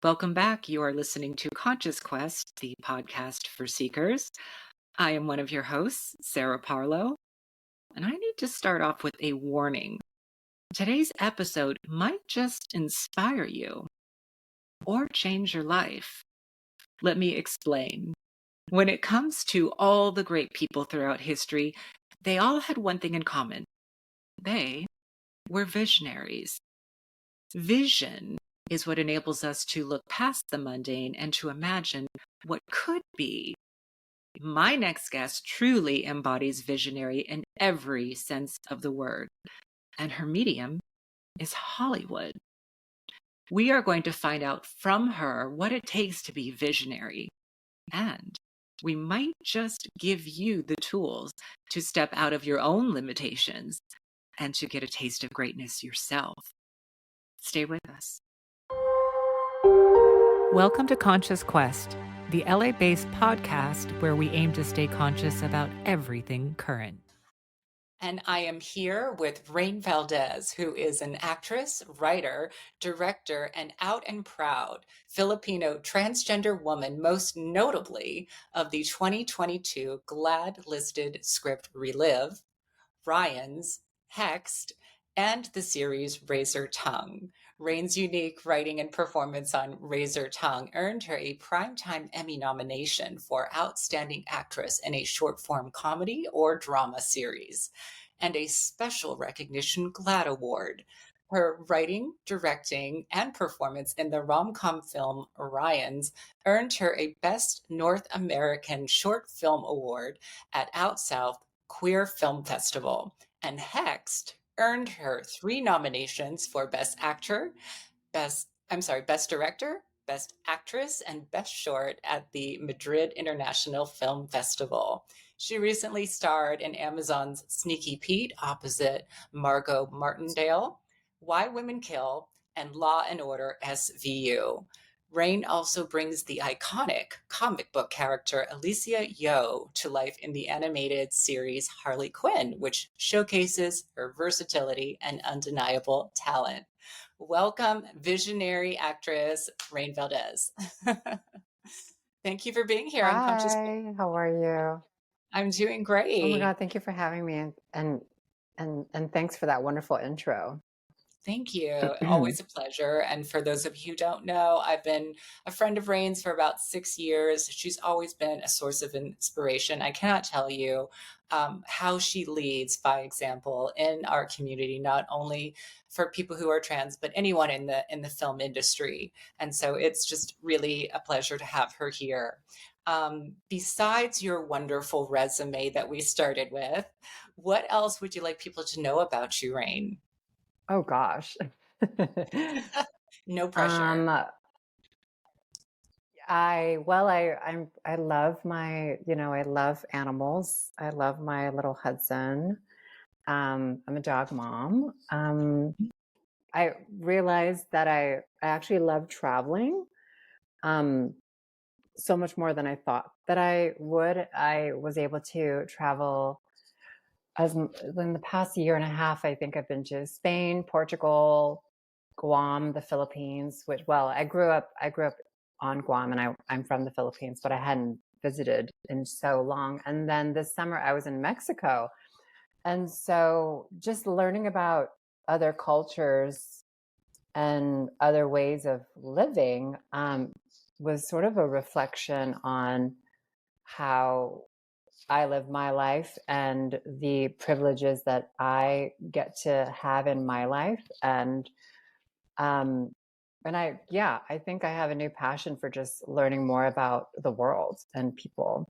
Welcome back. You are listening to Conscious Quest, the podcast for seekers. I am one of your hosts, Sarah Parlow, and I need to start off with a warning. Today's episode might just inspire you or change your life. Let me explain. When it comes to all the great people throughout history, they all had one thing in common. They were visionaries. Vision is what enables us to look past the mundane and to imagine what could be. My next guest truly embodies visionary in every sense of the word, and her medium is Hollywood. We are going to find out from her what it takes to be visionary, and we might just give you the tools to step out of your own limitations and to get a taste of greatness yourself. Stay with us. Welcome to Conscious Quest, the LA-based podcast where we aim to stay conscious about everything current. And I am here with Rain Valdez, who is an actress, writer, director, and out and proud Filipino transgender woman, most notably of the 2022 GLAAD-listed script Relive, Ryan's, Hexed, and the series Razor Tongue. Rain's unique writing and performance on Razor Tongue earned her a Primetime Emmy nomination for Outstanding Actress in a Short-Form Comedy or Drama Series, and a Special Recognition GLAAD Award. Her writing, directing, and performance in the rom-com film Ryan's earned her a Best North American Short Film Award at Out South Queer Film Festival, and Hexed earned her 3 nominations for Best Director, Best Actress, and Best Short at the Madrid International Film Festival. She recently starred in Amazon's Sneaky Pete opposite Margot Martindale, Why Women Kill, and Law and Order SVU. Rain also brings the iconic comic book character Alicia Yeoh to life in the animated series Harley Quinn, which showcases her versatility and undeniable talent. Welcome, visionary actress Rain Valdez. Thank you for being here on Conscious. Hi, how are you? I'm doing Oh my great. God, thank you for having me and thanks for that wonderful intro. Thank you. Always a pleasure. And for those of you who don't know, I've been a friend of Rain's for about 6 years. She's always been a source of inspiration. I cannot tell you how she leads by example in our community, not only for people who are trans, but anyone in the film industry. And so it's just really a pleasure to have her here. Besides your wonderful resume that we started with, what else would you like people to know about you, Rain? Oh gosh. No pressure. I love I love animals. I love my little Hudson. I'm a dog mom. I realized that I actually love traveling. So much more than I thought that I would. I was able to travel in the past year and a half. I think I've been to Spain, Portugal, Guam, the Philippines, I grew up on Guam, and I'm from the Philippines, but I hadn't visited in so long. And then this summer I was in Mexico. And so just learning about other cultures and other ways of living was sort of a reflection on how I live my life and the privileges that I get to have in my life. And I think I have a new passion for just learning more about the world and people.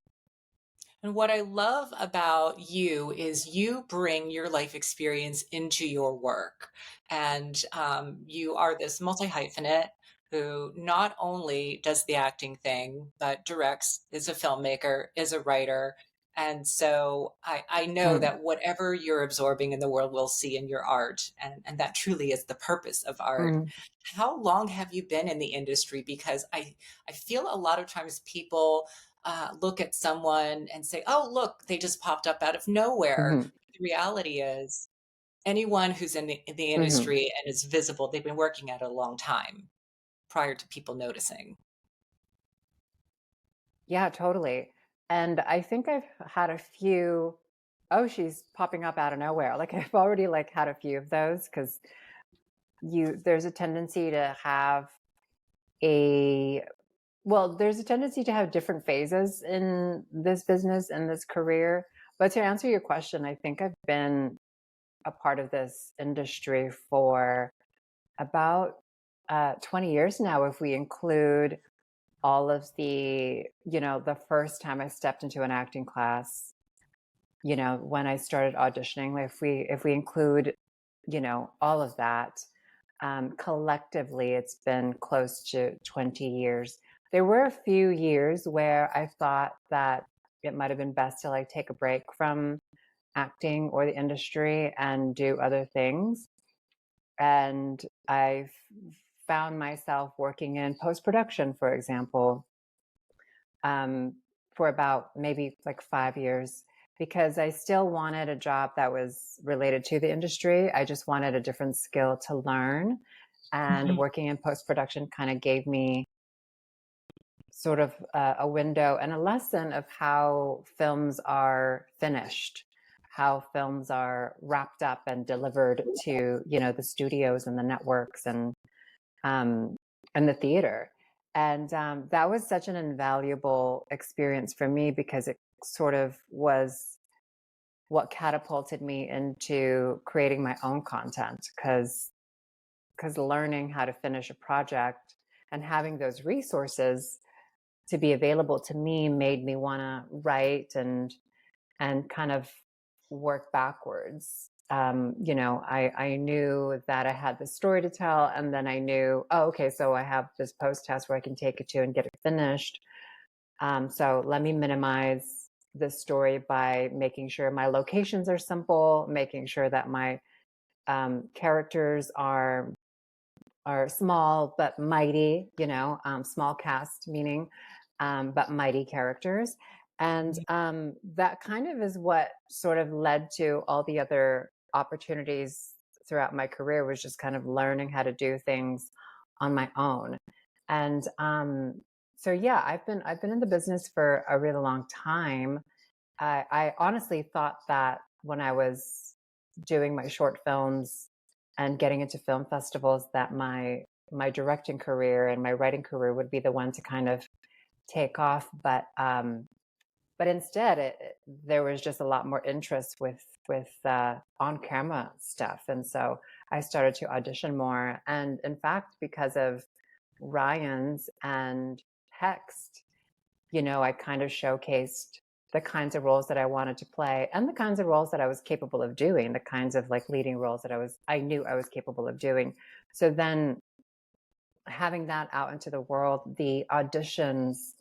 And what I love about you is you bring your life experience into your work. And you are this multi-hyphenate who not only does the acting thing, but directs, is a filmmaker, is a writer. And so I know that whatever you're absorbing in the world, we'll see in your art. And that truly is the purpose of art. How long have you been in the industry? Because I feel a lot of times people look at someone and say, oh, look, they just popped up out of nowhere. The reality is anyone who's in the industry and is visible, they've been working at it a long time. prior to people noticing. Yeah, totally. And I think I've had a few, oh, she's popping up out of nowhere. Like I've already like had a few of those because there's a tendency to have a there's a tendency to have different phases in this business and this career. But to answer your question, I think I've been a part of this industry for about 20 years now, if we include all of the first time I stepped into an acting class, when I started auditioning, like if we include, all of that, collectively, it's been close to 20 years. There were a few years where I thought that it might have been best to like take a break from acting or the industry and do other things. And I've found myself working in post production, for example, for about maybe like 5 years because I still wanted a job that was related to the industry. I just wanted a different skill to learn. And Mhm. working in post production kind of gave me sort of a window and a lesson of how films are finished, how films are wrapped up and delivered to, the studios and the networks um, and the theater. And that was such an invaluable experience for me because it sort of was what catapulted me into creating my own content because learning how to finish a project and having those resources to be available to me made me want to write and kind of work backwards. I knew that I had this story to tell, and then I knew, oh, okay, so I have this post test where I can take it to and get it finished. So let me minimize the story by making sure my locations are simple, making sure that my characters are small but mighty, small cast meaning, but mighty characters. And that kind of is what sort of led to all the other opportunities throughout my career, was just kind of learning how to do things on my own. And so yeah, I've been in the business for a really long time. I honestly thought that when I was doing my short films and getting into film festivals, that my directing career and my writing career would be the one to kind of take off. But instead, there was just a lot more interest with on camera stuff, and so I started to audition more. And in fact, because of Ryan's and Text, I kind of showcased the kinds of roles that I wanted to play and the kinds of roles that I was capable of doing, the kinds of like leading roles that I knew I was capable of doing. So then having that out into the world, the auditions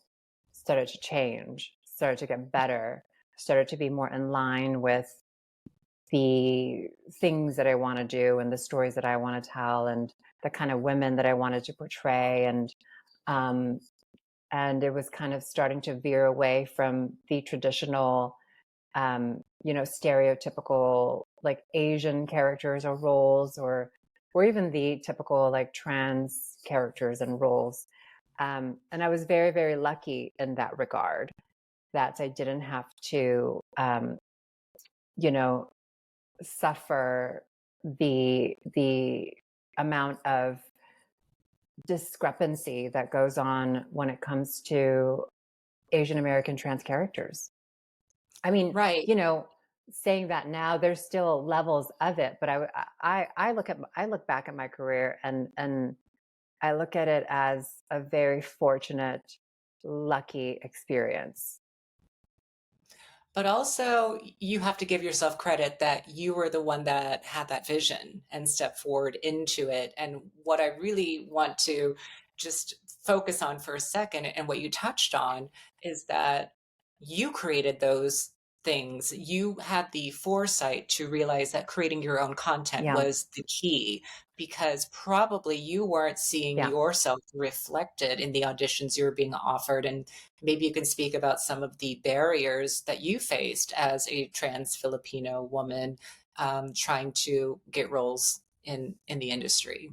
started to change, started to get better, started to be more in line with the things that I want to do and the stories that I want to tell and the kind of women that I wanted to portray. Um, and it was kind of starting to veer away from the traditional, stereotypical like Asian characters or roles, or even the typical like trans characters and roles. And I was very, very lucky in that regard that I didn't have to, you know, suffer the amount of discrepancy that goes on when it comes to Asian American trans characters. I mean, Right. saying that now, there's still levels of it, but I look back at my career and I look at it as a very fortunate, lucky experience. But also, you have to give yourself credit that you were the one that had that vision and stepped forward into it. And what I really want to just focus on for a second, and what you touched on, is that you created those things. You had the foresight to realize that creating your own content Yeah, was the key, because probably you weren't seeing yeah. yourself reflected in the auditions you were being offered. And maybe you can speak about some of the barriers that you faced as a trans Filipino woman, trying to get roles in the industry.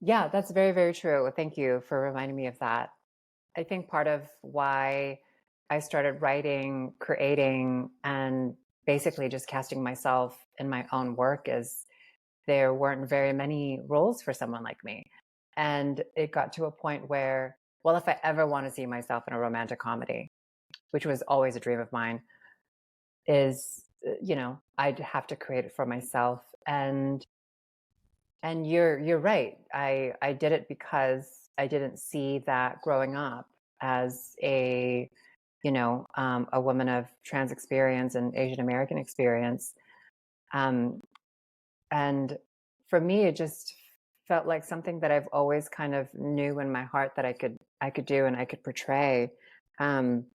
Yeah, that's very, very true. Thank you for reminding me of that. I think part of why I started writing, creating, and basically just casting myself in my own work is there weren't very many roles for someone like me. And it got to a point where, well, if I ever want to see myself in a romantic comedy, which was always a dream of mine, is, I'd have to create it for myself. And you're right. I did it because I didn't see that growing up as a woman of trans experience and Asian American experience. Um, and for me, it just felt like something that I've always kind of knew in my heart that I could do and I could portray. Um,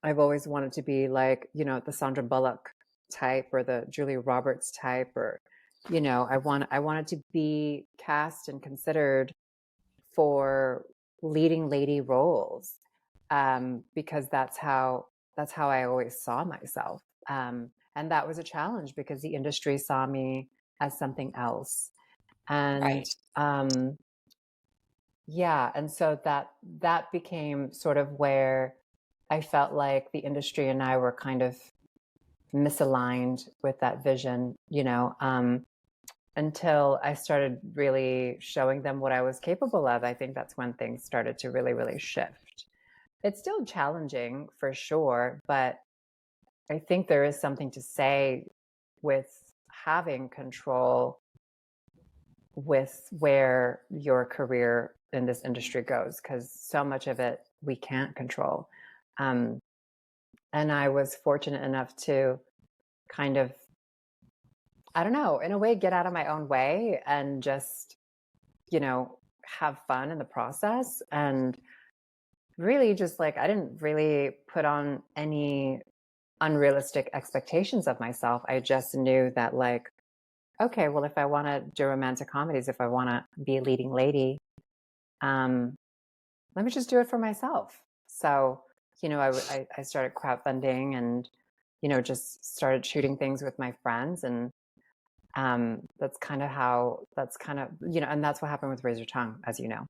I've always wanted to be like, the Sandra Bullock type or the Julia Roberts type, or, I wanted to be cast and considered for leading lady roles, because that's how I always saw myself. And that was a challenge because the industry saw me as something else. And Right. yeah, and so that became sort of where I felt like the industry and I were kind of misaligned with that vision, until I started really showing them what I was capable of. I think that's when things started to really, really shift. It's still challenging for sure, but I think there is something to say with having control with where your career in this industry goes, because so much of it we can't control. Um, and I was fortunate enough to kind of, I don't know, in a way, get out of my own way and just, have fun in the process. And really, just like, I didn't really put on any unrealistic expectations of myself. I just knew that, like, okay, well, if I want to do romantic comedies, if I want to be a leading lady, um, let me just do it for myself. So, I started crowdfunding and, just started shooting things with my friends. And and that's what happened with Razor Tongue, as you know.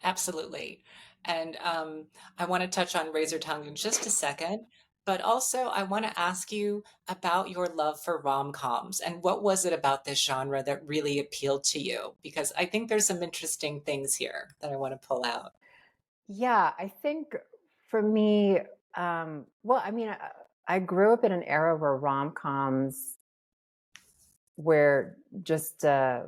Absolutely. And I want to touch on Razor Tongue in just a second, but also I want to ask you about your love for rom-coms and what was it about this genre that really appealed to you? Because I think there's some interesting things here that I want to pull out. Yeah, I think for me, well, I mean, I grew up in an era where rom-coms where just there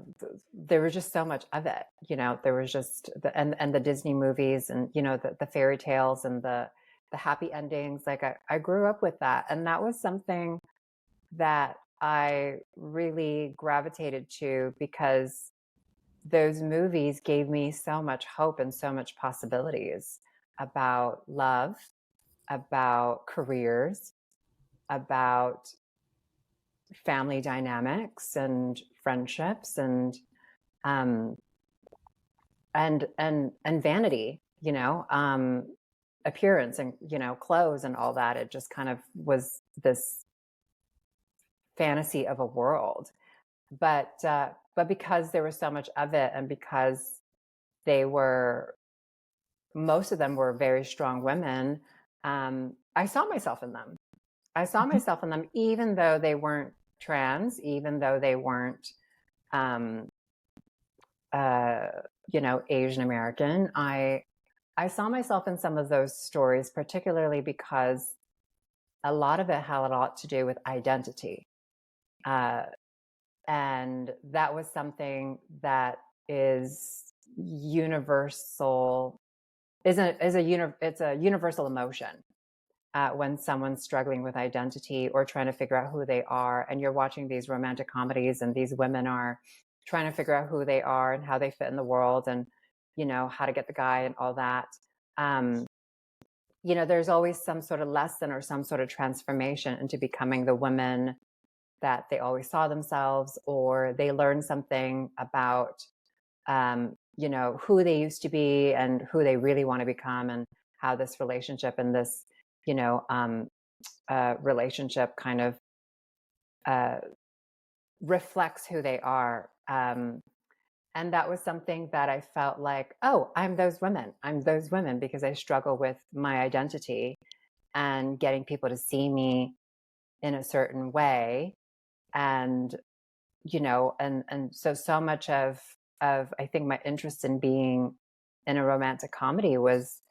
was just so much of it. There was just and the Disney movies, and the fairy tales and the happy endings. Like I grew up with that, and that was something that I really gravitated to because those movies gave me so much hope and so much possibilities about love, about careers, about family dynamics and friendships, um and vanity, appearance, and clothes and all that. It just kind of was this fantasy of a world. But because there was so much of it, and because they were most of them were very strong women, I saw myself in them. I saw Mhm. myself in them, even though they weren't trans, even though they weren't, um, uh, Asian American. I saw myself in some of those stories, particularly because a lot of it had a lot to do with identity, uh, and that was something that is universal. It's a universal emotion when someone's struggling with identity or trying to figure out who they are. And you're watching these romantic comedies, and these women are trying to figure out who they are and how they fit in the world, and how to get the guy and all that. Um, there's always some sort of lesson or some sort of transformation into becoming the woman that they always saw themselves, or they learn something about who they used to be and who they really want to become, and how this relationship and this you know um, relationship kind of uh, reflects who they are. And that was something that I felt like, oh, I'm those women. I'm those women because I struggle with my identity and getting people to see me in a certain way. And, and so much of I think my interest in being in a romantic comedy was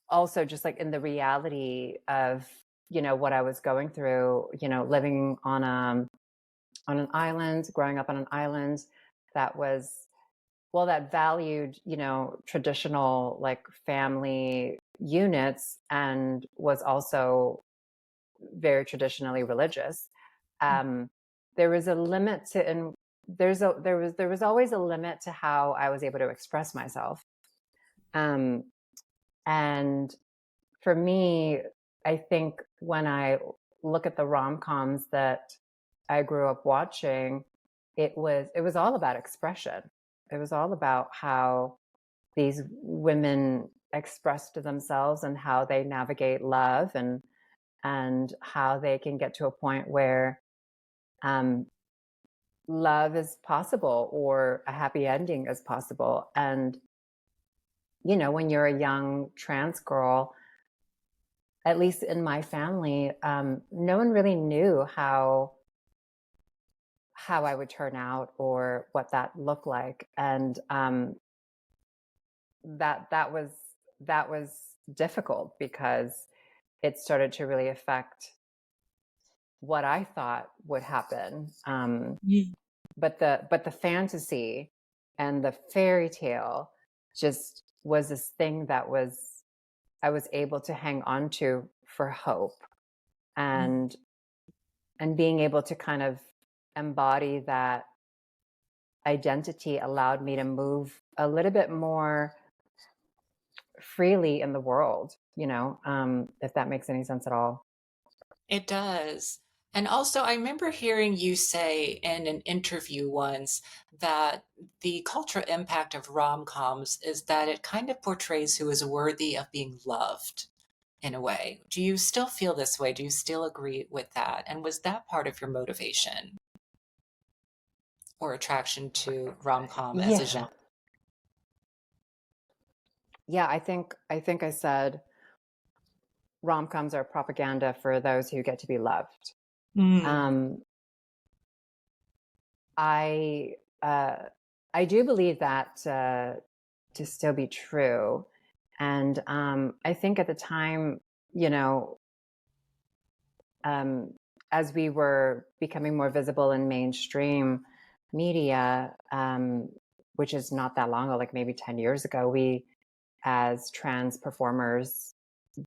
also just like in the reality of, what I was going through, living on an island, growing up on an island that was, well, that valued, traditional like family units and was also very traditionally religious. Um, there was a limit to, and there was always a limit to how I was able to express myself. Um, and for me, I think when I look at the rom-coms that I grew up watching, it was all about expression. It was all about how these women express to themselves and how they navigate love and how they can get to a point where um, love is possible or a happy ending is possible. And when you're a young trans girl, at least in my family, no one really knew how I would turn out or what that looked like, and that was difficult because it started to really affect what I thought would happen. Mm. But the fantasy and the fairy tale just was this thing that I was able to hang on to for hope, and being able to kind of embody that identity allowed me to move a little bit more freely in the world, if that makes any sense at all. It does. And also, I remember hearing you say in an interview once that the cultural impact of rom-coms is that it kind of portrays who is worthy of being loved in a way. Do you still feel this way? Do you still agree with that? And was that part of your motivation or attraction to rom-com as a Yeah. genre? Yeah, I think I said rom-coms are propaganda for those who get to be loved. Mm. Um, I uh, I do believe that to still be true, and I think at the time, you know, um, as we were becoming more visible in mainstream media, which is not that long ago, like maybe 10 years ago, we as trans performers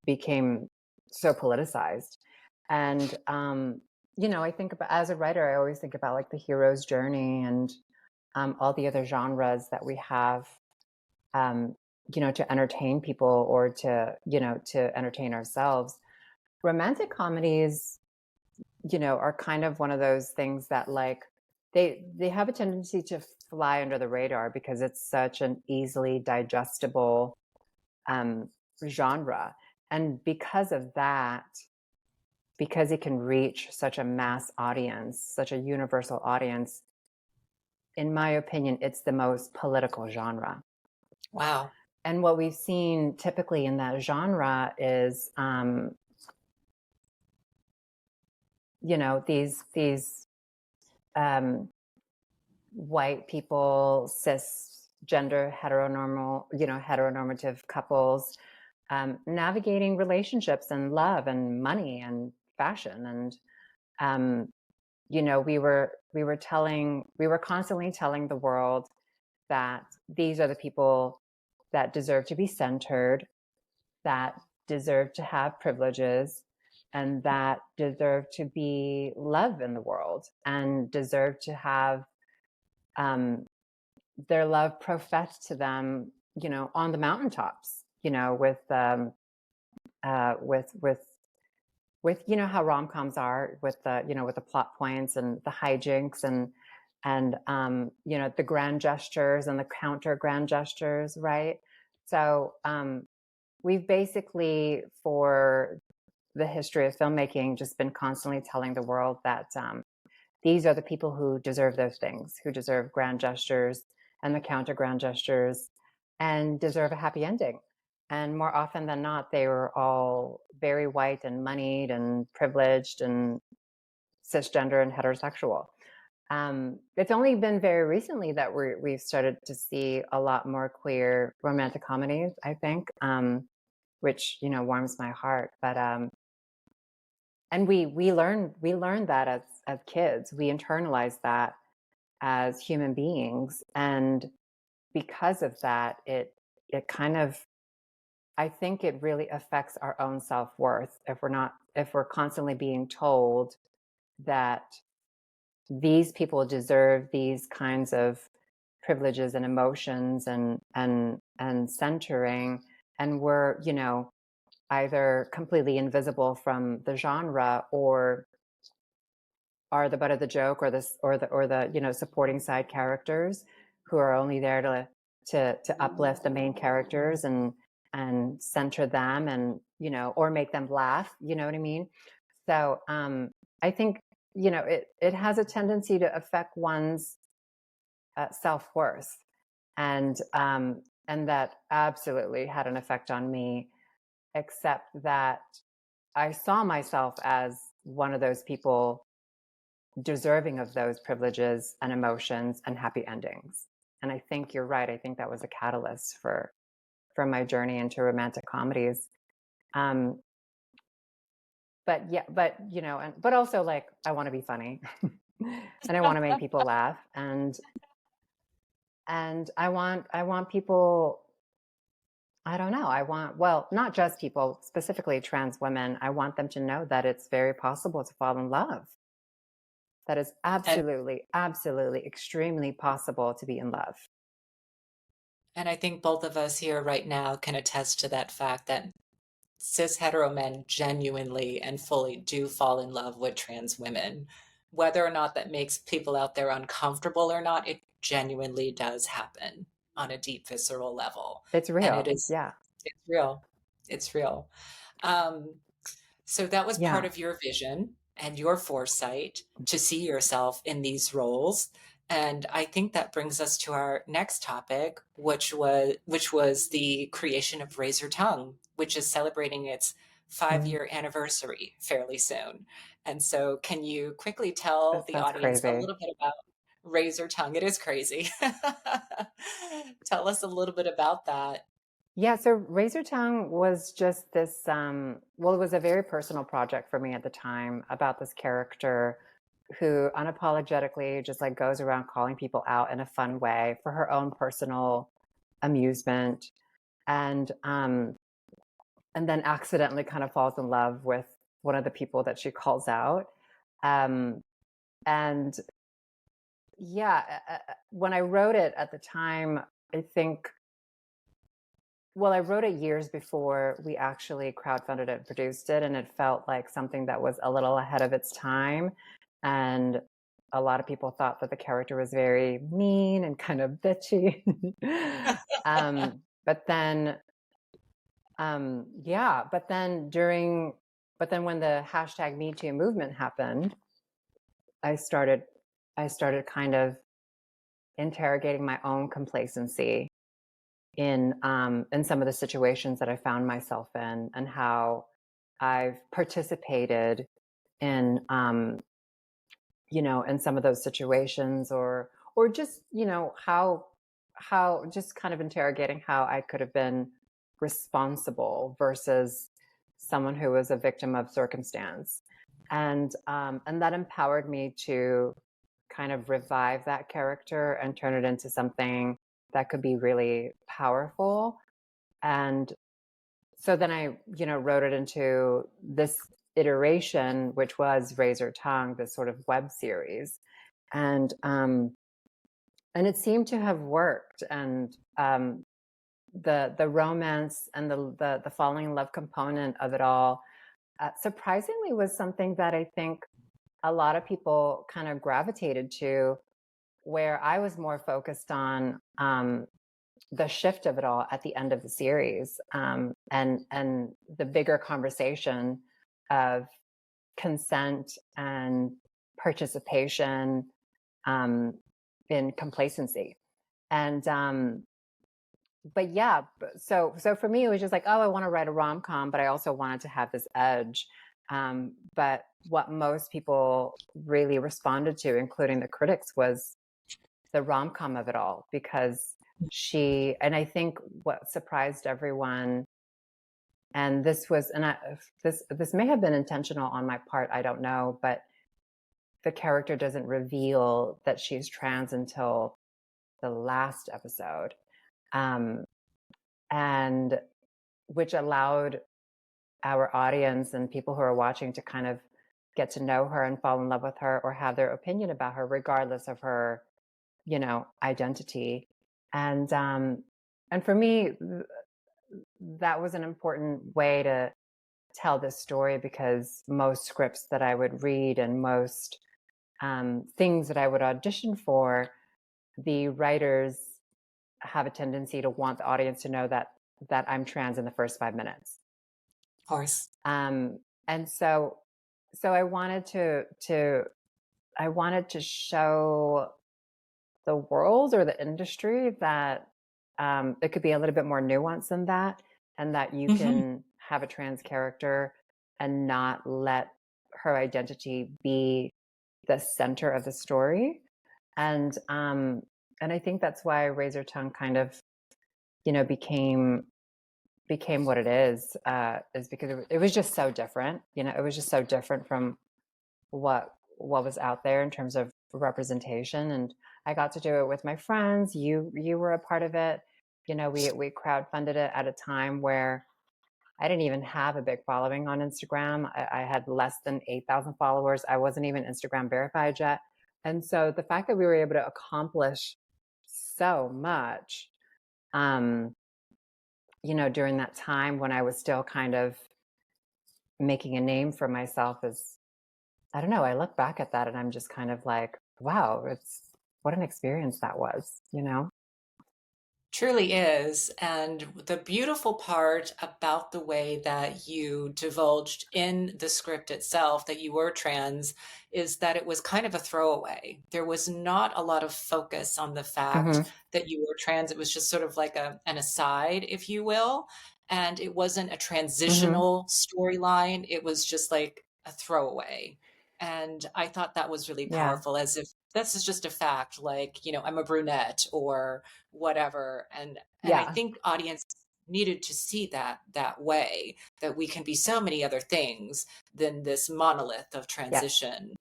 became so politicized. And, I think about, as a writer, I always think about like the hero's journey and all the other genres that we have, um, to entertain people or to entertain ourselves. Romantic comedies, are kind of one of those things that like they have a tendency to fly under the radar because it's such an easily digestible um, genre. And because of that, because it can reach such a mass audience, such a universal audience, in my opinion, it's the most political genre. Wow. And what we've seen typically in that genre is, these um, white people, cisgender, heteronormative couples navigating relationships and love and money and fashion. And we were constantly telling the world that these are the people that deserve to be centered, that deserve to have privileges, and that deserve to be loved in the world and deserve to have um, their love professed to them, on the mountaintops, with how rom-coms are with the plot points and the hijinks and the grand gestures and the counter grand gestures, right? So we've basically, for the history of filmmaking, just been constantly telling the world that these are the people who deserve those things, who deserve grand gestures and the counter grand gestures and deserve a happy ending. And more often than not, they were all very white and moneyed and privileged and cisgender and heterosexual. It's only been very recently that we've started to see a lot more queer romantic comedies, I think, which, you know, warms my heart. But and we learn that as kids, we internalize that as human beings, and because of that, it kind of, I think it really affects our own self-worth if we're constantly being told that these people deserve these kinds of privileges and emotions and centering, and we're, you know, either completely invisible from the genre or are the butt of the joke, or the you know, supporting side characters who are only there to uplift the main characters and center them, and, you know, or make them laugh, you know what I mean? So I think, you know, it has a tendency to affect one's self-worth, and that absolutely had an effect on me, except that I saw myself as one of those people deserving of those privileges and emotions and happy endings. And I think you're right. I think that was a catalyst for my journey into romantic comedies. But yeah, but, you know, but also, like, I want to be funny and I want to make people laugh, and I want people, I don't know, well, not just people, specifically trans women, I want them to know that it's very possible to fall in love. That is And absolutely, absolutely, extremely possible to be in love. and I think both of us here right now can attest to that fact that cis hetero men genuinely and fully do fall in love with trans women. Whether or not that makes people out there uncomfortable or not, it genuinely does happen on a deep visceral level. It's And it real. is, Yeah. it's real. It's real. Um, so that was part Yeah. of your vision and your foresight to see yourself in these roles. And I think that brings us to our next topic, which was the creation of Razor Tongue, which is celebrating its 5-year anniversary fairly soon. And so can you quickly tell the That's audience a crazy. little bit about Razor Tongue? It is crazy. Tell us a little bit about that. Yeah, so Razor Tongue was just this, well, it was a very personal project for me at the time, about this character who unapologetically just, like, goes around calling people out in a fun way for her own personal amusement, and then accidentally kind of falls in love with one of the people that she calls out. Um, and yeah, when I wrote it at the time, I think, well, I wrote it years before we actually crowdfunded it and produced it, and it felt like something that was a little ahead of its time. And a lot of people thought that the character was very mean and kind of bitchy. But then, yeah, but then when the hashtag Me Too movement happened, I started, kind of interrogating my own complacency in some of the situations that I found myself in, and how I've participated in, you know, in some of those situations, or just, you know, how just kind of interrogating how I could have been responsible versus someone who was a victim of circumstance, and that empowered me to kind of revive that character and turn it into something that could be really powerful. And so then I, you know, wrote it into this iteration, which was Razor Tongue, this sort of web series. And it seemed to have worked. And the romance and the falling in love component of it all, surprisingly, was something that I think a lot of people kind of gravitated to, where I was more focused on the shift of it all at the end of the series, and the bigger conversation of consent and participation, in complacency. And but yeah, so for me, it was just like, oh, I want to write a rom-com, but I also wanted to have this edge. But what most people really responded to, including the critics, was the rom-com of it all, because and I think what surprised everyone, and this was, this may have been intentional on my part, I don't know, but the character doesn't reveal that she's trans until the last episode. And which allowed our audience and people who are watching to kind of get to know her and fall in love with her or have their opinion about her, regardless of her, identity. And for me, that was an important way to tell this story, because most scripts that I would read and most things that I would audition for, the writers have a tendency to want the audience to know that I'm trans in the first 5 minutes. Of course. And so I wanted to show the world or the industry that it could be a little bit more nuanced than that, and that you can have a trans character and not let her identity be the center of the story. And I think that's why Razor Tongue kind of, became what it is because it was just so different. It was just so different from what was out there in terms of representation. And I got to do it with my friends. You were a part of it. We crowdfunded it at a time where I didn't even have a big following on Instagram. I had less than 8,000 followers. I wasn't even Instagram verified yet. And so the fact that we were able to accomplish so much, during that time when I was still kind of making a name for myself, is, I don't know, I look back at that and I'm just kind of like, wow, what an experience that was, Truly is. And the beautiful part about the way that you divulged in the script itself that you were trans is that it was kind of a throwaway. There was not a lot of focus on the fact that you were trans. It was just sort of like an aside, if you will. And it wasn't a transitional storyline. It was just like a throwaway. And I thought that was really powerful, as if this is just a fact, like, I'm a brunette or whatever. And I think audience needed to see that way, that we can be so many other things than this monolith of transition.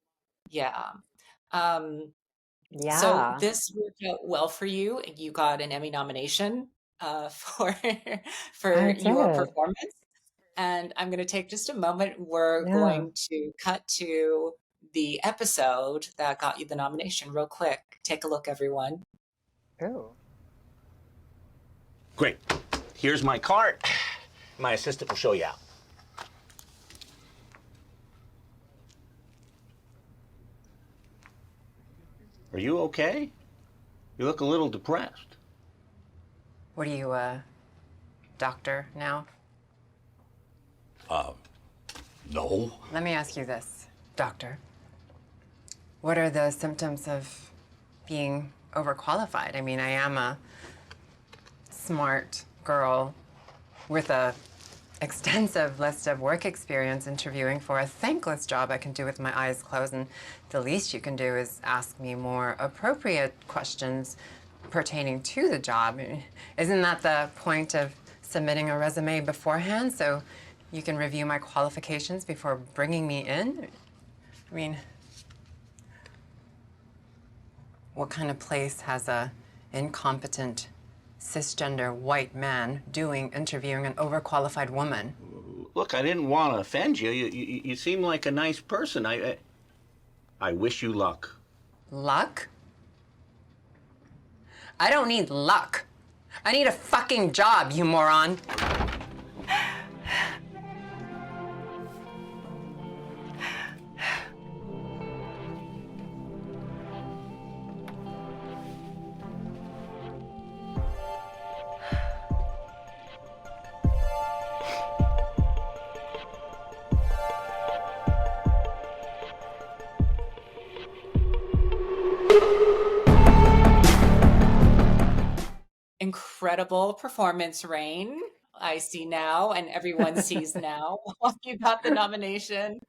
Yeah. So this worked out well for you. You got an Emmy nomination for your performance. And I'm going to take just a moment. We're going to cut to the episode that got you the nomination real quick. Take a look, everyone. Oh. Great. Here's my cart. My assistant will show you out. Are you okay? You look a little depressed. What are you, doctor now? No. Let me ask you this, doctor. What are the symptoms of being overqualified? I mean, I am a smart girl with a extensive list of work experience interviewing for a thankless job I can do with my eyes closed, and the least you can do is ask me more appropriate questions pertaining to the job. Isn't that the point of submitting a resume beforehand, so you can review my qualifications before bringing me in? I mean, what kind of place has a incompetent cisgender white man doing interviewing an overqualified woman? Look, I didn't want to offend you. You seem like a nice person. I wish you luck. Luck? I don't need luck. I need a fucking job, you moron. incredible performance, Rain. I see now, and everyone sees now you got the nomination.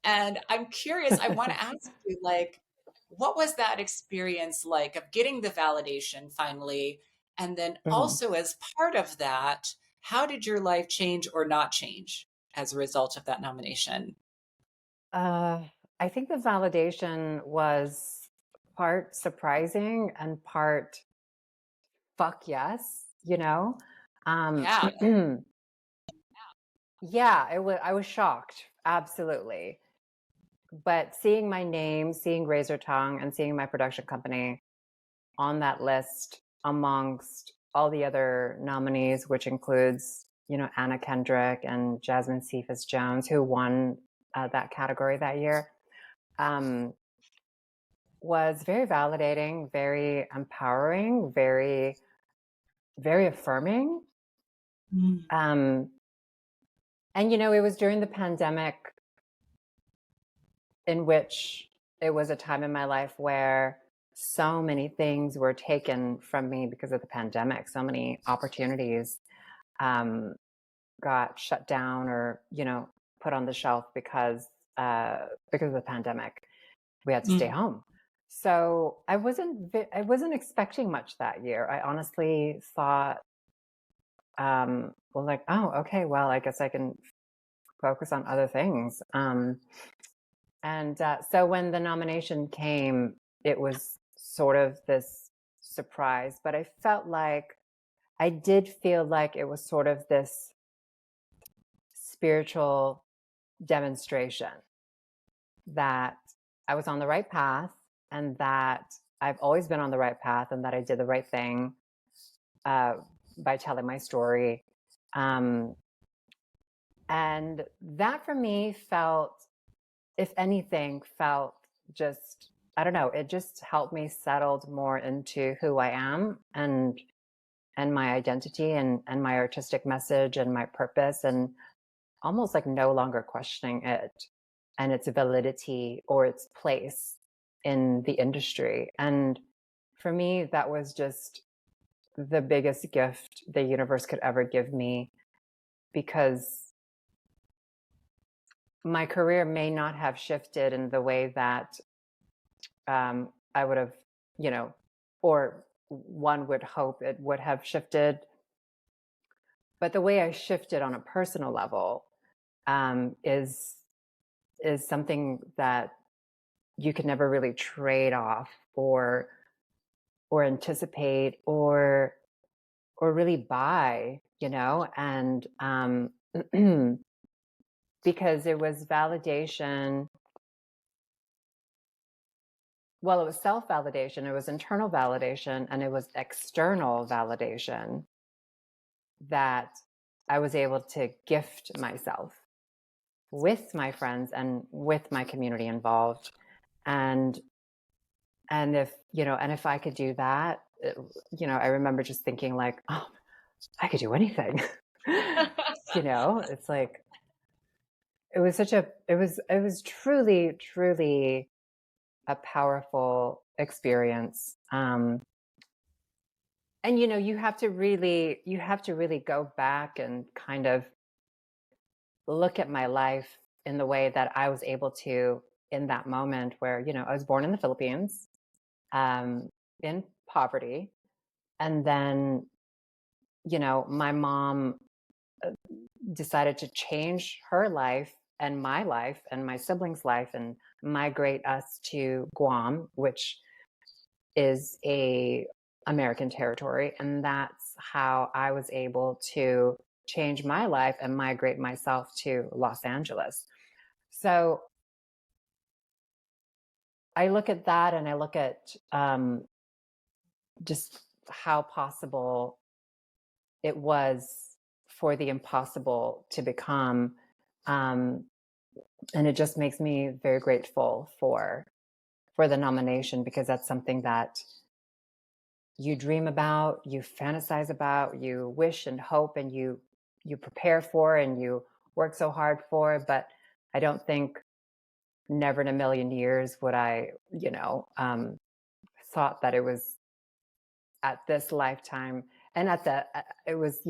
And I'm curious, I want to ask you, like, what was that experience like of getting the validation finally? And then Mhm. also, as part of that, how did your life change or not change as a result of that nomination? Uh, I think the validation was part surprising and part fuck yes, you know? Um, Yeah. yeah, I was shocked, absolutely. But seeing my name, seeing Razor Tongue, and seeing my production company on that list amongst all the other nominees, which includes, Anna Kendrick and Jasmine Cephas Jones, who won that category that year, um, was very validating, very empowering, very, very affirming. Mm. Um, and, it was during the pandemic, in which it was a time in my life where so many things were taken from me because of the pandemic. So many opportunities got shut down or, put on the shelf because of the pandemic. We had to stay Mm. home. So I wasn't expecting much that year. I honestly thought, well, like, oh, okay, well, I guess I can focus on other things. And so when the nomination came, it was sort of this surprise, but I did feel like it was sort of this spiritual demonstration that I was on the right path and that I've always been on the right path and that I did the right thing by telling my story. Um, and that for me felt, if anything, felt just, I don't know, it just helped me settle more into who I am and my identity and my artistic message and my purpose, and almost like no longer questioning it and its validity or its place in the industry. And for me, that was just the biggest gift the universe could ever give me, because my career may not have shifted in the way that I would have, or one would hope it would have shifted. But the way I shifted on a personal level is something that you can never really trade off or anticipate or really buy, and because it was validation. Well, it was self-validation, it was internal validation, and it was external validation that I was able to gift myself with my friends and with my community involved. And if I could do that, I remember just thinking like, oh, I could do anything. It's like, it was truly, truly a powerful experience. And you have to really go back and kind of look at my life in the way that I was able to in that moment where, I was born in the Philippines, in poverty. And then, my mom decided to change her life and my siblings' life and migrate us to Guam, which is a American territory. And that's how I was able to change my life and migrate myself to Los Angeles. So I look at that and I look at just how possible it was for the impossible to become. Um, and it just makes me very grateful for the nomination, because that's something that you dream about, you fantasize about, you wish and hope, and you prepare for, and you work so hard for. But I don't think, never in a million years would I, thought that it was at this lifetime and it was,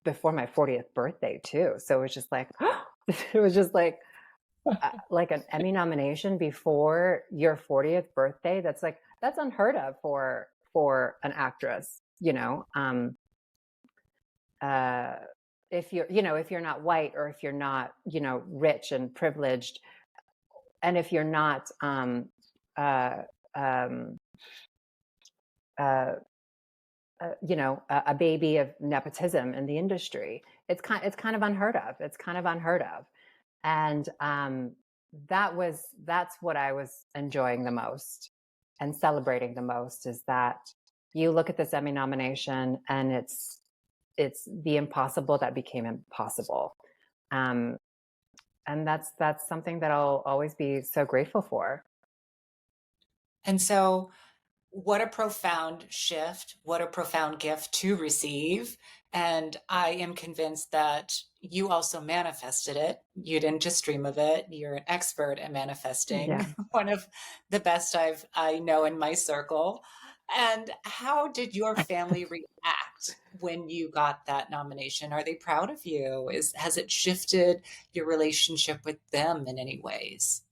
before my 40th birthday too. So it was just like, it was just like an Emmy nomination before your 40th birthday. That's unheard of for an actress, if you're not white, or if you're not, rich and privileged, and if you're not, uh, um, uh, a baby of nepotism in the industry. It's kind of unheard of. It's kind of unheard of. And that's what I was enjoying the most and celebrating the most, is that you look at this Emmy nomination and it's the impossible that became impossible. And that's something that I'll always be so grateful for. And so, what a profound shift, what a profound gift to receive. And I am convinced that you also manifested it. You didn't just dream of it. You're an expert at manifesting, Yeah. one of the best I know in my circle. And how did your family react when you got that nomination? Are they proud of you? Has it shifted your relationship with them in any ways?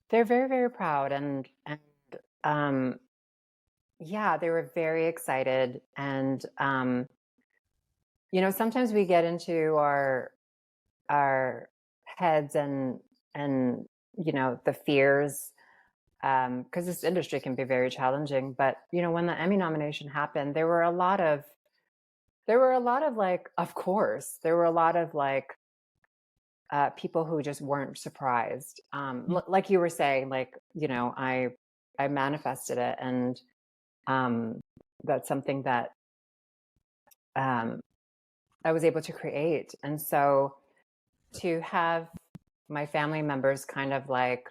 They're very, very proud, um, yeah, they were very excited. And sometimes we get into our heads, and the fears, because this industry can be very challenging. But when the Emmy nomination happened, there were a lot of like, of course, there were a lot of like, people who just weren't surprised. Like you were saying, like, I manifested it, and that's something that I was able to create. And so to have my family members kind of like,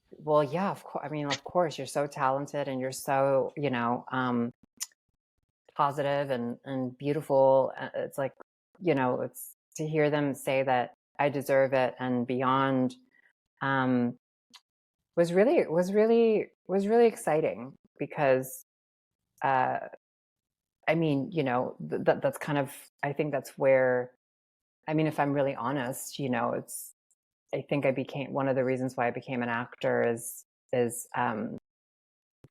well, yeah, of course. I mean, of course, you're so talented, and you're so, positive and beautiful. It's like, it's to hear them say that I deserve it and beyond, um, was really exciting, because, I mean, that's kind of, I think that's where, I mean, if I'm really honest, I think I became, one of the reasons why I became an actor is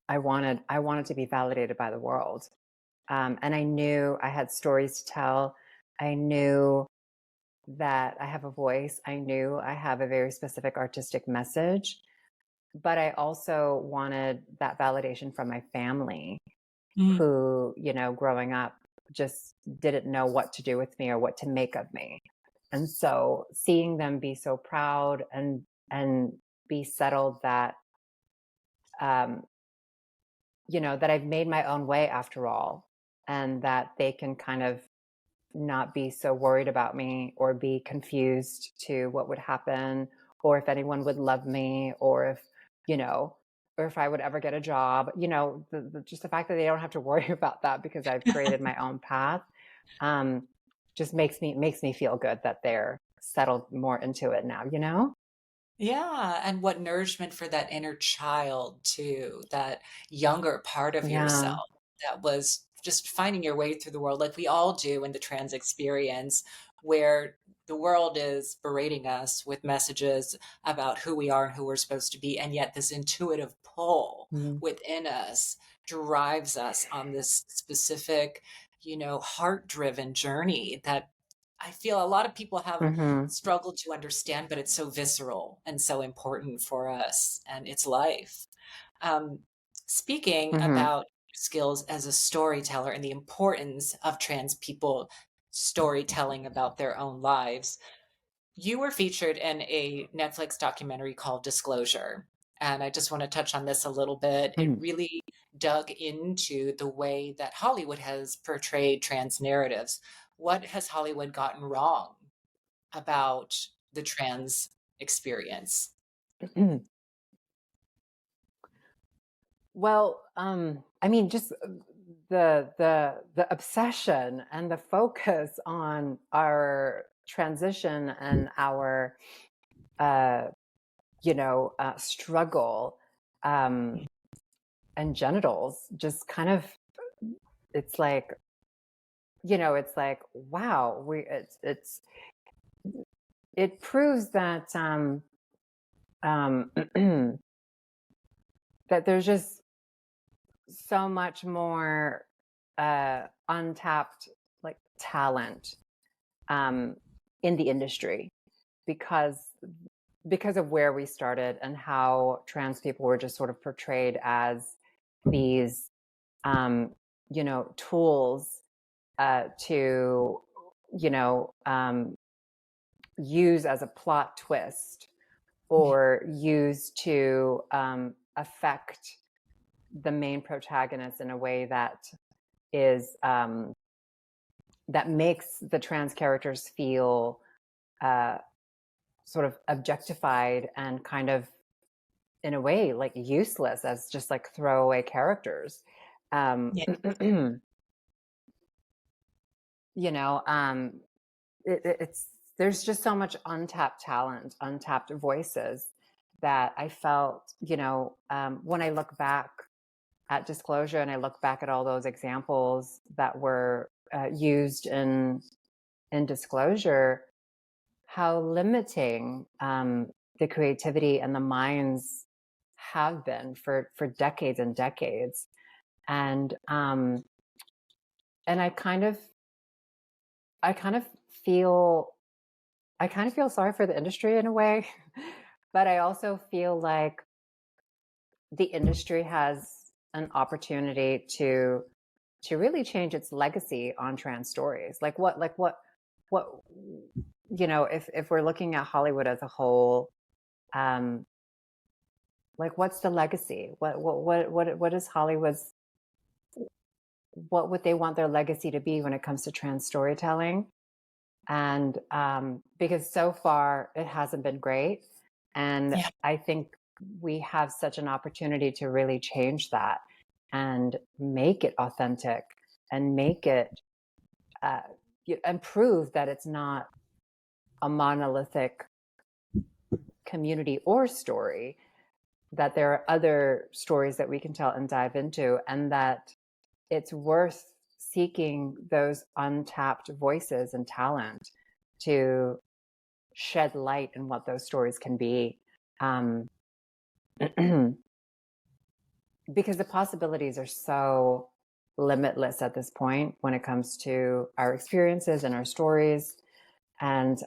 I wanted to be validated by the world. And I knew I had stories to tell. I knew that I have a voice. I knew I have a very specific artistic message, but I also wanted that validation from my family, who, growing up just didn't know what to do with me or what to make of me. And so seeing them be so proud and be settled that, um, that I've made my own way after all, and that they can kind of not be so worried about me or be confused to what would happen, or if anyone would love me, or if, or if I would ever get a job, just the fact that they don't have to worry about that, because I've created my own path, just makes me feel good that they're settled more into it now. Yeah, and what nourishment for that inner child too, that younger part of Yeah. yourself that was just finding your way through the world like we all do in the trans experience, where the world is berating us with messages about who we are and who we're supposed to be, and yet this intuitive pull Mhm. within us drives us on this specific, heart-driven journey that I feel a lot of people have Mhm. struggled to understand, but it's so visceral and so important for us and its life. Um, Speaking Mhm. about skills as a storyteller and the importance of trans people storytelling about their own lives, you were featured in a Netflix documentary called Disclosure. And I just want to touch on this a little bit. It Mhm. really dug into the way that Hollywood has portrayed trans narratives. What has Hollywood gotten wrong about the trans experience? Well, I mean, just the obsession and the focus on our transition and our, uh, struggle, um, and genitals just kind of, it's like, you know, it's like, wow, it proves that that there's just so much more untapped like talent in the industry because of where we started and how trans people were just sort of portrayed as these you know, tools to, you know, use as a plot twist or use to affect the main protagonist in a way that is that makes the trans characters feel sort of objectified and kind of in a way like useless as just like throwaway characters. You know, it's there's just so much untapped talent, untapped voices that I felt, you know, when I look back at Disclosure and I look back at all those examples that were used in Disclosure, how limiting the creativity and the minds have been for decades and decades. And I kind of feel sorry for the industry in a way, but I also feel like the industry has an opportunity to really change its legacy on trans stories. Like what you know, if we're looking at Hollywood as a whole, like what's the legacy? What is Hollywood's, what would they want their legacy to be when it comes to trans storytelling? And because so far it hasn't been great. And I think we have such an opportunity to really change that and make it authentic and make it and prove that it's not a monolithic community or story, that there are other stories that we can tell and dive into, and that it's worth seeking those untapped voices and talent to shed light in what those stories can be. Because the possibilities are so limitless at this point when it comes to our experiences and our stories. And,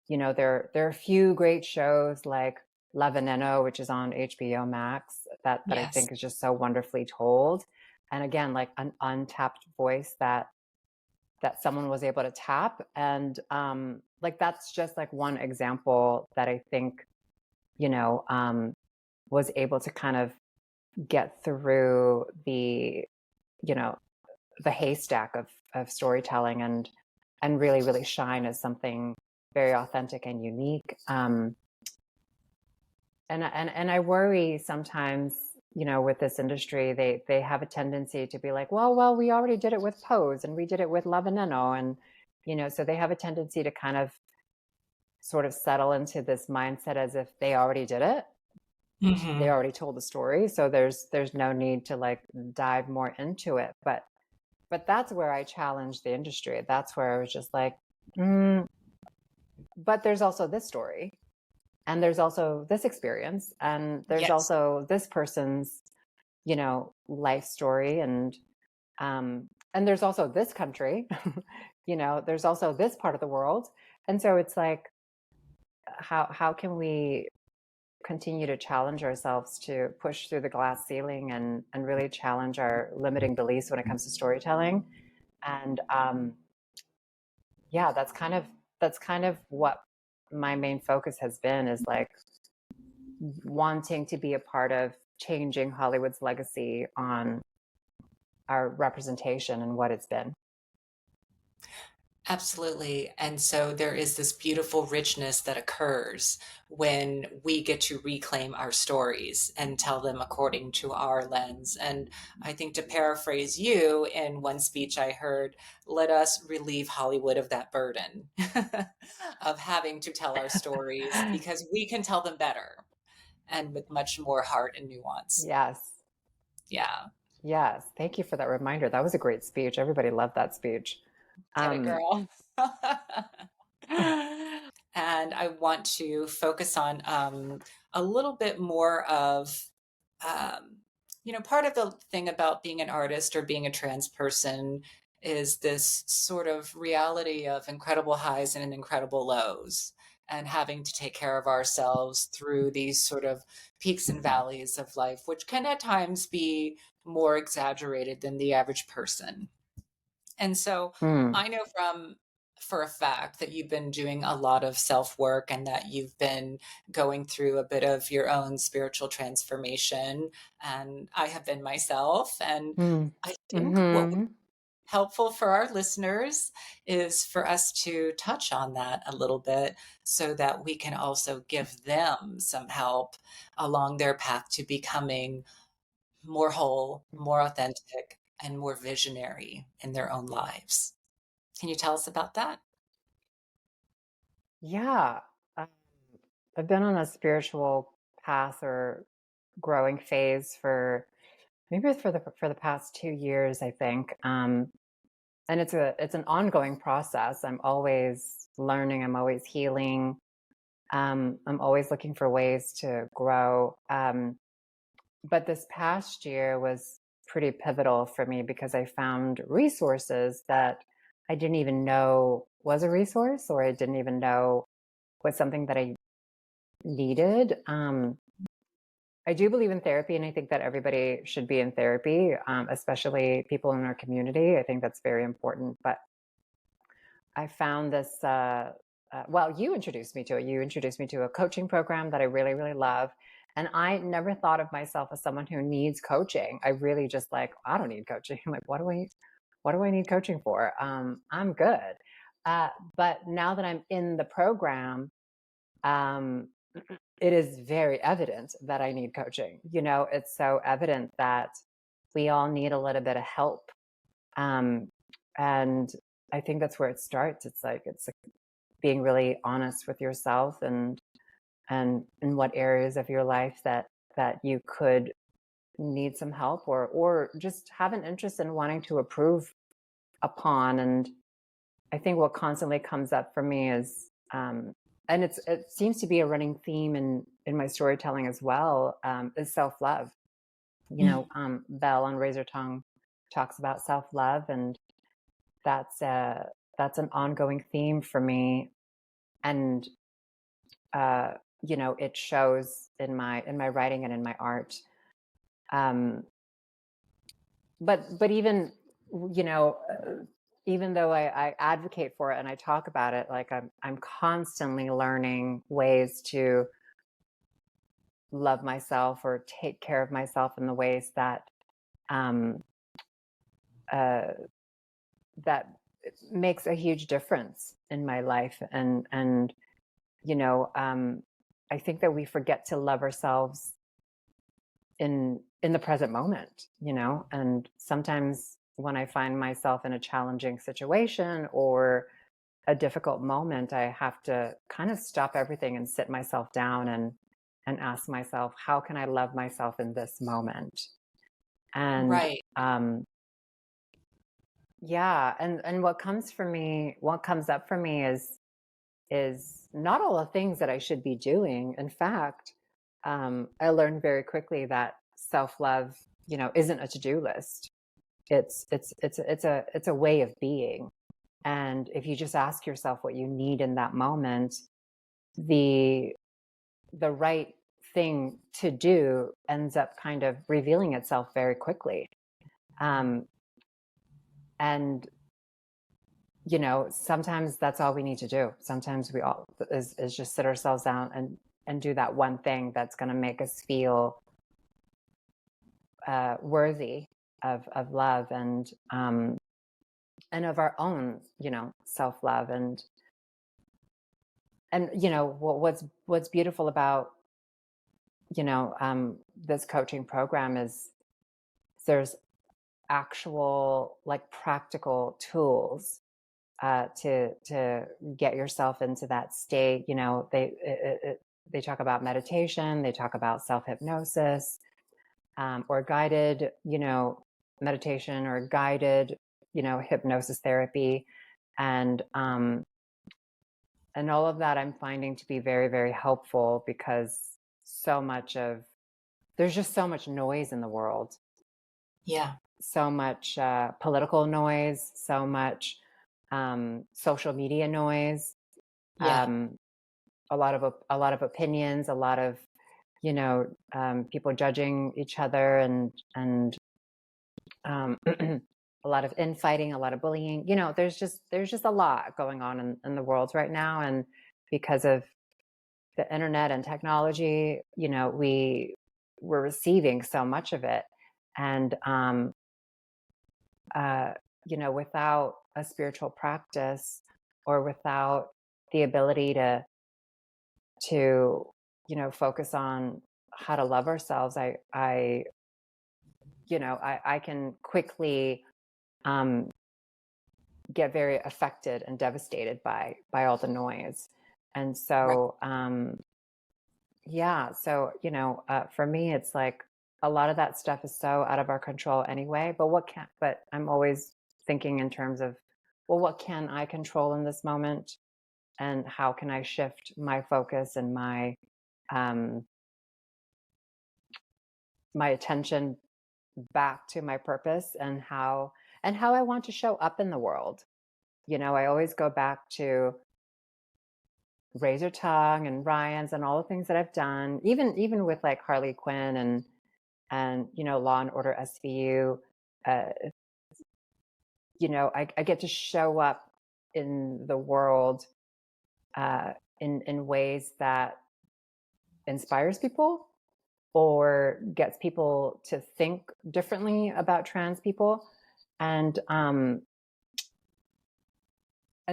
you know, there are a few great shows like La Veneno, which is on HBO Max, that I think is just so wonderfully told. And again, like an untapped voice that someone was able to tap. And like that's just like one example that I think, you know, was able to kind of get through the, you know, the haystack of storytelling and really shine as something very authentic and unique. And I worry sometimes, you know, with this industry, they have a tendency to be like, well, we already did it with Pose and we did it with La Veneno. And, you know, so they have a tendency to kind of sort of settle into this mindset as if they already did it. Mm-hmm. They already told the story. So there's no need to like dive more into it. But that's where I challenged the industry. That's where I was just like, but there's also this story. And there's also this experience, and there's also this person's, you know, life story, and there's also this country, you know, there's also this part of the world, and so it's like, how can we continue to challenge ourselves to push through the glass ceiling and really challenge our limiting beliefs when it comes to storytelling, and yeah, that's kind of what my main focus has been, is like wanting to be a part of changing Hollywood's legacy on our representation and what it's been. Absolutely. And so there is this beautiful richness that occurs when we get to reclaim our stories and tell them according to our lens. And I think, to paraphrase you, in one speech I heard, let us relieve Hollywood of that burden of having to tell our stories, because we can tell them better and with much more heart and nuance. Yes. Yeah. Yes. Thank you for that reminder. That was a great speech. Everybody loved that speech. Get it, girl. And I want to focus on a little bit more of, um, part of the thing about being an artist or being a trans person is this sort of reality of incredible highs and incredible lows, and having to take care of ourselves through these sort of peaks and valleys of life, which can at times be more exaggerated than the average person. And so Mm. I know for a fact that you've been doing a lot of self work and that you've been going through a bit of your own spiritual transformation. And I have been myself. And Mm. I think what would Mm-hmm. be helpful for our listeners is for us to touch on that a little bit so that we can also give them some help along their path to becoming more whole, more authentic, and more visionary in their own lives. Can you tell us about that? Yeah. Um, I've been on a spiritual path or growing phase for maybe for the past 2 years, I think. And it's an ongoing process. I'm always learning. I'm always healing. I'm always looking for ways to grow. But this past year was pretty pivotal for me because I found resources that I didn't even know was a resource, or I didn't even know was something that I needed. I do believe in therapy, and I think that everybody should be in therapy, especially people in our community. I think that's very important. But I found this. Well, you introduced me to it. You introduced me to a coaching program that I really, really love. And I never thought of myself as someone who needs coaching. I really just like, I don't need coaching. I'm like, what do I need coaching for? I'm good. But now that I'm in the program, um, it is very evident that I need coaching. It's so evident that we all need a little bit of help. Um, and I think that's where it starts. It's like being really honest with yourself and in what areas of your life that you could need some help or just have an interest in wanting to improve upon. And I think what constantly comes up for me is and it seems to be a running theme in my storytelling as well, is self-love. Belle on Razor Tongue talks about self-love, and that's an ongoing theme for me. And it shows in my writing and in my art. um but even you know even though I advocate for it and I talk about it, like I'm constantly learning ways to love myself or take care of myself in the ways um uh that makes a huge difference in my life. And you know I think that we forget to love ourselves in the present moment. And sometimes when I find myself in a challenging situation or a difficult moment, I have to kind of stop everything and sit myself down and ask myself, how can I love myself in this moment? And Right. yeah, and what comes up for me is not all the things that I should be doing. In fact, I learned very quickly that self-love, isn't a to-do list. It's a way of being. And if you just ask yourself what you need in that moment, the right thing to do ends up kind of revealing itself very quickly. Um, and sometimes that's all we need to do. Sometimes we all is just sit ourselves down and do that one thing that's going to make us feel worthy of love and of our own self-love. And what's beautiful about this coaching program is there's actual, like, practical tools to get yourself into that state. They talk about meditation, they talk about self-hypnosis, or guided, meditation or guided, hypnosis therapy. And all of that I'm finding to be very, very helpful because there's just so much noise in the world. Yeah. So much political noise, so much social media noise, Yeah. a lot of opinions, a lot of people judging each other, and a lot of infighting, a lot of bullying. There's just a lot going on in the world right now, and because of the internet and technology, we're receiving so much of it, and without a spiritual practice or without the ability to focus on how to love ourselves, I can quickly get very affected and devastated by all the noise. And so for me, it's like a lot of that stuff is so out of our control anyway, but I'm always thinking in terms of, well, what can I control in this moment, and how can I shift my focus and my attention back to my purpose, and how I want to show up in the world. I always go back to Razor Tongue and Ryan's and all the things that I've done, even with like Harley Quinn and Law and Order SVU. I get to show up in the world in ways that inspires people or gets people to think differently about trans people. And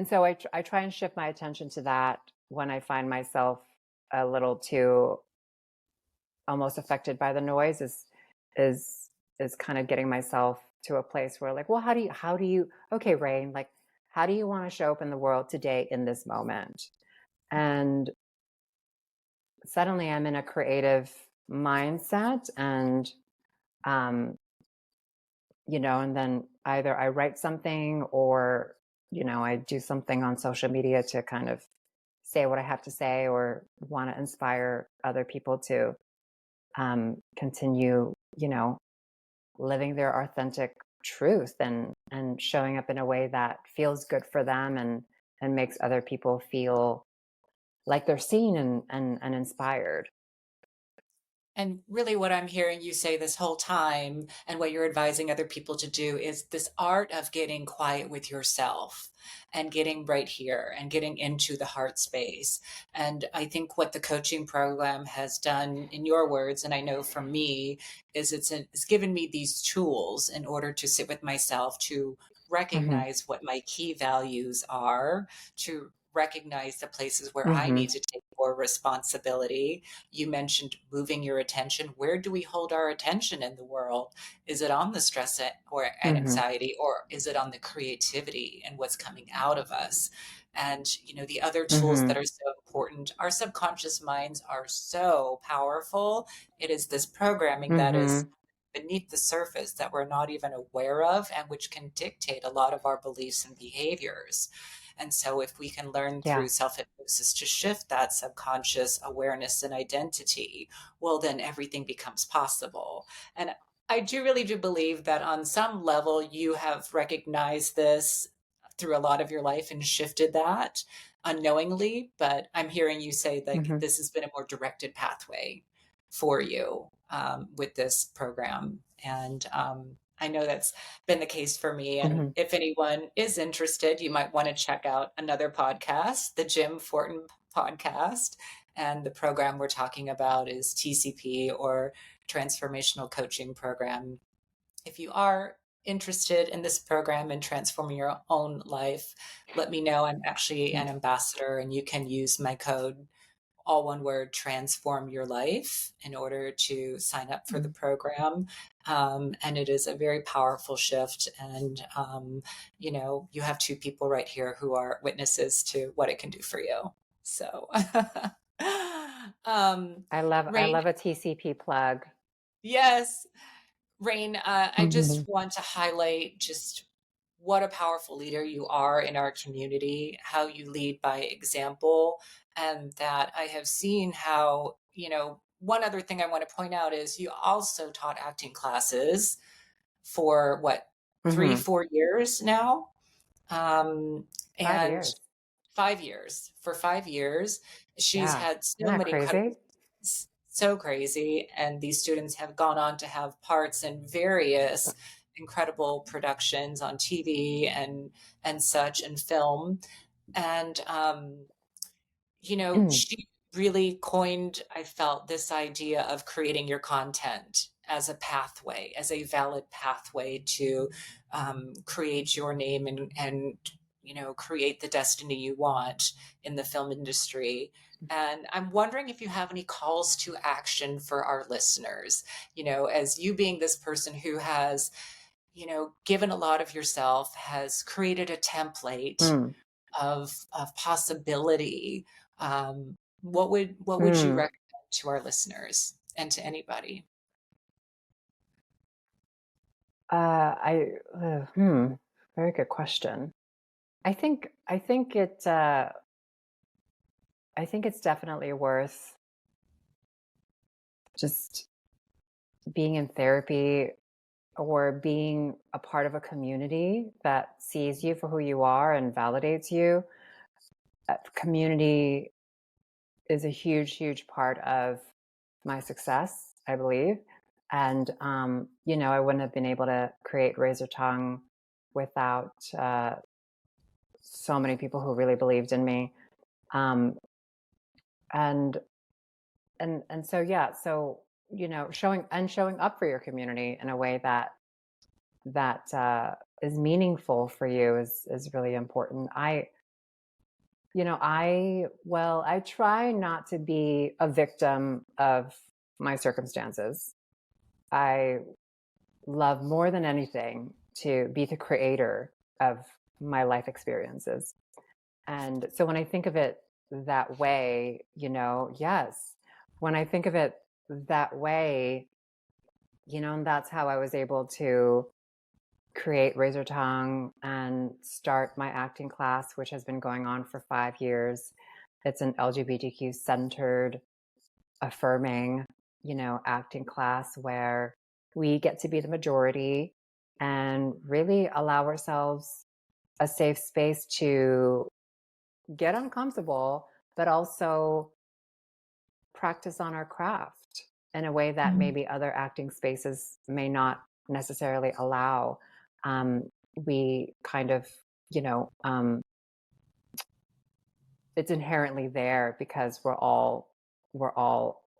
so I try and shift my attention to that when I find myself a little too almost affected by the noise, is kind of getting myself to a place where, like, well, how do you okay, Rain, like, how do you want to show up in the world today in this moment? And suddenly I'm in a creative mindset, and and then either I write something or I do something on social media to kind of say what I have to say, or want to inspire other people to continue living their authentic truth, and showing up in a way that feels good for them, and makes other people feel like they're seen and inspired. And really, what I'm hearing you say this whole time, and what you're advising other people to do, is this art of getting quiet with yourself and getting right here and getting into the heart space. And I think what the coaching program has done, in your words, and I know from me, is it's given me these tools in order to sit with myself, to recognize what my key values are, to recognize the places where I need to take more responsibility. You mentioned moving your attention. Where do we hold our attention in the world? Is it on the stress or anxiety, or is it on the creativity and what's coming out of us? And, the other tools that are so important, our subconscious minds are so powerful. It is this programming that is beneath the surface that we're not even aware of, and which can dictate a lot of our beliefs and behaviors. And so if we can learn through self-hypnosis to shift that subconscious awareness and identity, well, then everything becomes possible. And I really do believe that on some level you have recognized this through a lot of your life and shifted that unknowingly. But I'm hearing you say, like, this has been a more directed pathway for you with this program. And I know that's been the case for me. And if anyone is interested, you might want to check out another podcast, the Jim Fortin podcast. And the program we're talking about is TCP, or Transformational Coaching Program. If you are interested in this program and transforming your own life, let me know. I'm actually an ambassador, and you can use my code, all one word, transform your life, in order to sign up for the program. And it is a very powerful shift. And, you have two people right here who are witnesses to what it can do for you. So, I love Rain, a TCP plug. Yes. Rain, I just Mhm. want to highlight just what a powerful leader you are in our community, how you lead by example, and that I have seen how, one other thing I want to point out is you also taught acting classes for what, three, Mhm. 4 years now? Um, 5 and years. 5 years. For 5 years, she's Yeah. had Isn't so that many incredible crazy? students, so crazy. And these students have gone on to have parts in various incredible productions on TV and such and film. And she really coined, I felt, this idea of creating your content as a pathway, as a valid pathway to create your name and create the destiny you want in the film industry. And I'm wondering if you have any calls to action for our listeners, as you being this person who has, given a lot of yourself, has created a template Mm. of possibility. What would you Mm. recommend to our listeners and to anybody? I very good question. I think I think it I think it's definitely worth just being in therapy or being a part of a community that sees you for who you are and validates you. Community is a huge part of my success, I believe. And, I wouldn't have been able to create Razor Tongue without so many people who really believed in me. Um, and so yeah, so showing up for your community in a way that is meaningful for you is really important. I try not to be a victim of my circumstances. I love more than anything to be the creator of my life experiences. And so when I think of it that way, yes, when I think of it that way, and that's how I was able to create Razor Tongue and start my acting class, which has been going on for 5 years. It's an LGBTQ centered, affirming, acting class where we get to be the majority and really allow ourselves a safe space to get uncomfortable, but also practice on our craft in a way that maybe other acting spaces may not necessarily allow. We kind of, you know, um, it's inherently there because we're all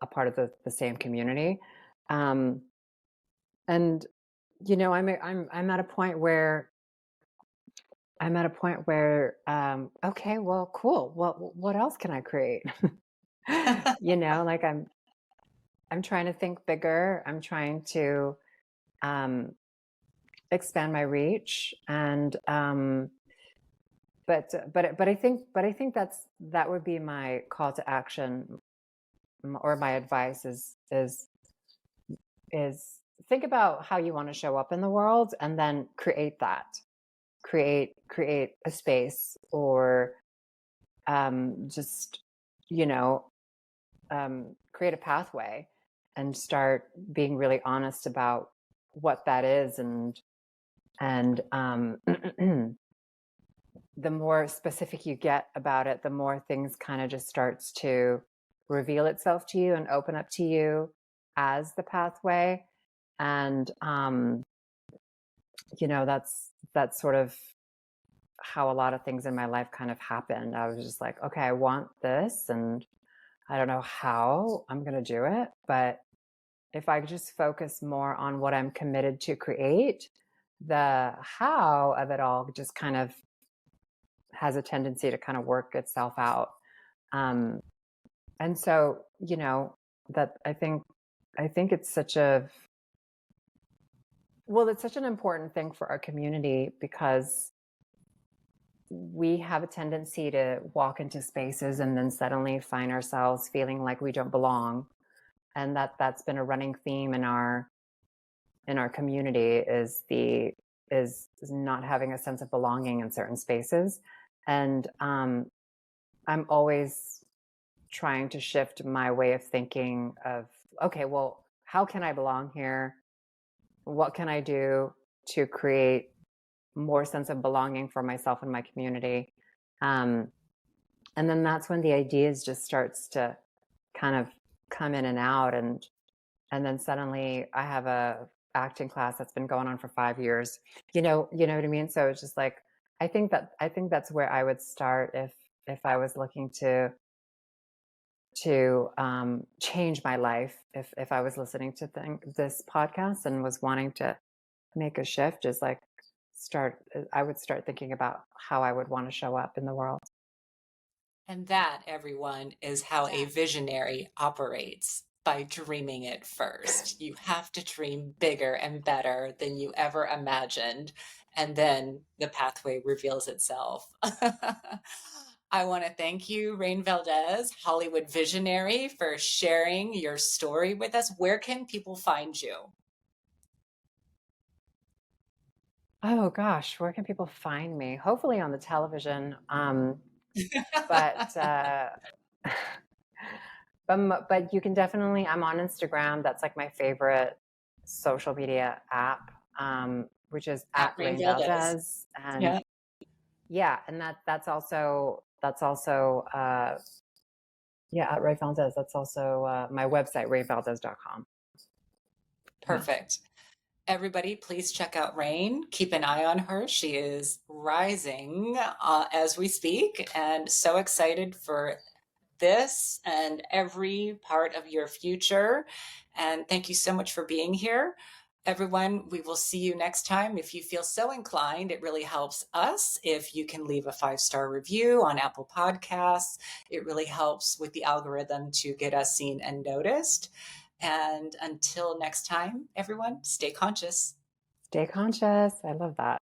a part of the same community. Um, and I'm at a point where okay, well, cool. What else can I create? Like I'm trying to think bigger. I'm trying to um, expand my reach, and but I think that would be my call to action, or my advice is think about how you want to show up in the world, and then create a space, or just you know create a pathway, and start being really honest about what that is, and the more specific you get about it, the more things kind of just starts to reveal itself to you and open up to you as the pathway. And that's sort of how a lot of things in my life kind of happened. I was just like, okay, I want this, and I don't know how I'm going to do it, but if I just focus more on what I'm committed to create, the how of it all just kind of has a tendency to kind of work itself out. Um, and so, that I think it's it's such an important thing for our community, because we have a tendency to walk into spaces and then suddenly find ourselves feeling like we don't belong. and that's been a running theme in our community, is not having a sense of belonging in certain spaces. And I'm always trying to shift my way of thinking of, okay, well, how can I belong here? What can I do to create more sense of belonging for myself and my community? And then that's when the ideas just starts to kind of come in and out. And then suddenly I have a acting class that's been going on for 5 years. You know what I mean? So it's just like, I think that's where I would start if I was looking to change my life. If I was listening to this podcast and was wanting to make a shift, is like I would start thinking about how I would want to show up in the world. And that, everyone, is how a visionary operates, by dreaming it first. You have to dream bigger and better than you ever imagined, and then the pathway reveals itself. I want to thank you, Rain Valdez, Hollywood visionary, for sharing your story with us. Where can people find you? Oh gosh, where can people find me? Hopefully on the television. But but you can definitely, I'm on Instagram. That's like my favorite social media app, which is at Rain Valdez. And and that's also at Rain Valdez. That's also my website, rainvaldez.com. Perfect. Everybody, please check out Rain. Keep an eye on her. She is rising as we speak, and so excited for this and every part of your future. And thank you so much for being here. Everyone, we will see you next time. If you feel so inclined, it really helps us if you can leave a 5-star review on Apple Podcasts. It really helps with the algorithm to get us seen and noticed. And until next time, everyone, stay conscious. Stay conscious. I love that.